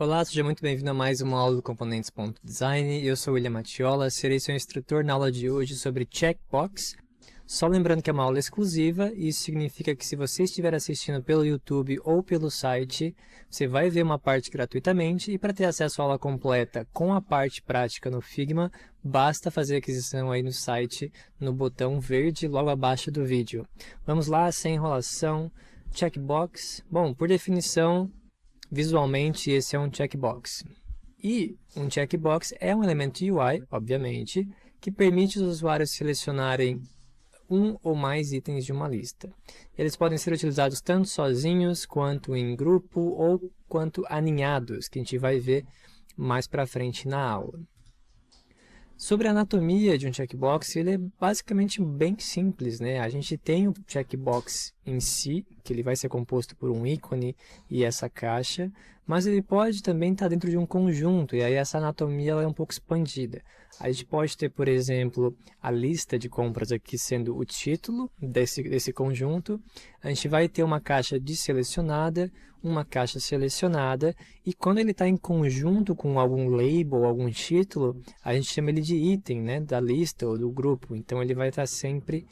Olá, seja muito bem-vindo a mais uma aula do Componentes.design. Eu sou o William Matiola, serei seu instrutor na aula de hoje sobre Checkbox. Só lembrando que é uma aula exclusiva, e isso significa que se você estiver assistindo pelo YouTube ou pelo site, você vai ver uma parte gratuitamente, e para ter acesso à aula completa com a parte prática no Figma, basta fazer a aquisição aí no site, no botão verde logo abaixo do vídeo. Vamos lá, sem enrolação. Checkbox, bom, por definição, visualmente, esse é um checkbox. E um checkbox é um elemento UI, obviamente, que permite os usuários selecionarem um ou mais itens de uma lista. Eles podem ser utilizados tanto sozinhos, quanto em grupo, ou quanto aninhados, que a gente vai ver mais para frente na aula. Sobre a anatomia de um checkbox, ele é basicamente bem simples, né? A gente tem o checkbox em si, que ele vai ser composto por um ícone e essa caixa, mas ele pode também estar dentro de um conjunto, e aí essa anatomia ela é um pouco expandida. A gente pode ter, por exemplo, a lista de compras aqui sendo o título desse conjunto. A gente vai ter uma caixa de selecionada, uma caixa selecionada, e quando ele está em conjunto com algum label, algum título, a gente chama ele de item, né, da lista ou do grupo. Então ele vai estar sempre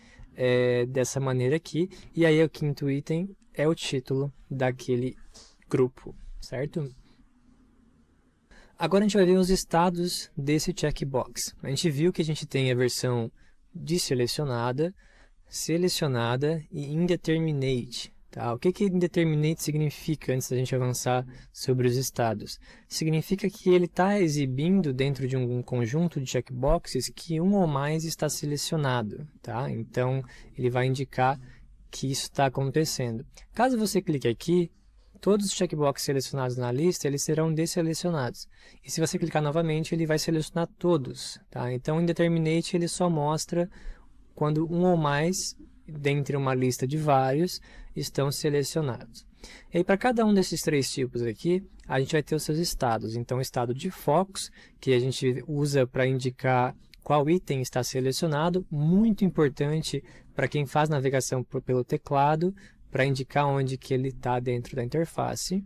dessa maneira aqui, e aí o quinto item é o título daquele grupo, certo? Agora a gente vai ver os estados desse checkbox. A gente viu que a gente tem a versão de selecionada, selecionada e indeterminate. Tá? O que indeterminate significa antes da gente avançar sobre os estados? Significa que ele está exibindo dentro de um conjunto de checkboxes que um ou mais está selecionado. Tá? Então ele vai indicar que isso está acontecendo. Caso você clique aqui, todos os checkboxes selecionados na lista, eles serão desselecionados. E se você clicar novamente, ele vai selecionar todos. Tá? Então, o indeterminate ele só mostra quando um ou mais, dentre uma lista de vários, estão selecionados. E aí, para cada um desses três tipos aqui, a gente vai ter os seus estados. Então, o estado de focus, que a gente usa para indicar qual item está selecionado, muito importante para quem faz navegação pelo teclado, para indicar onde que ele está dentro da interface.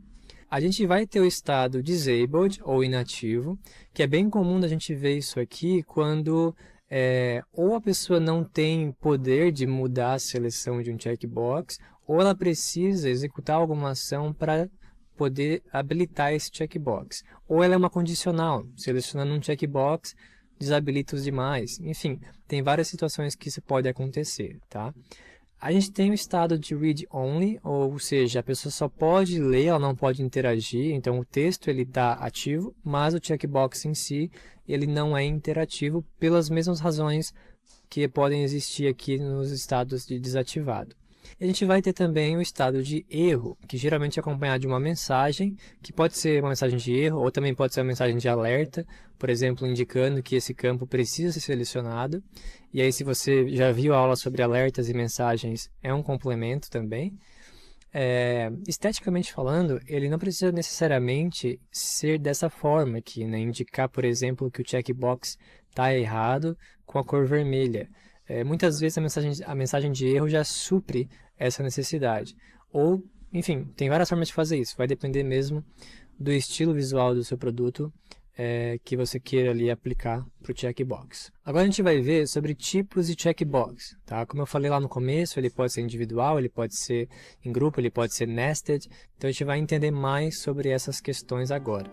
A gente vai ter o estado disabled ou inativo, que é bem comum da gente ver isso aqui quando ou a pessoa não tem poder de mudar a seleção de um checkbox, ou ela precisa executar alguma ação para poder habilitar esse checkbox. Ou ela é uma condicional, selecionando um checkbox, desabilita os demais. Enfim, tem várias situações que isso pode acontecer, tá? A gente tem o estado de read only, ou seja, a pessoa só pode ler, ela não pode interagir, então o texto ele está ativo, mas o checkbox em si ele não é interativo pelas mesmas razões que podem existir aqui nos estados de desativado. A gente vai ter também o estado de erro, que geralmente é acompanhado de uma mensagem, que pode ser uma mensagem de erro, ou também pode ser uma mensagem de alerta, por exemplo, indicando que esse campo precisa ser selecionado. E aí, se você já viu a aula sobre alertas e mensagens, é um complemento também. Esteticamente falando, ele não precisa necessariamente ser dessa forma aqui, né? Indicar, por exemplo, que o checkbox está errado com a cor vermelha. Muitas vezes a mensagem de erro já supre essa necessidade. Ou, enfim, tem várias formas de fazer isso. Vai depender mesmo do estilo visual do seu produto que você queira ali aplicar para o checkbox. Agora a gente vai ver sobre tipos de checkbox. Tá? Como eu falei lá no começo, ele pode ser individual, ele pode ser em grupo, ele pode ser nested. Então a gente vai entender mais sobre essas questões agora.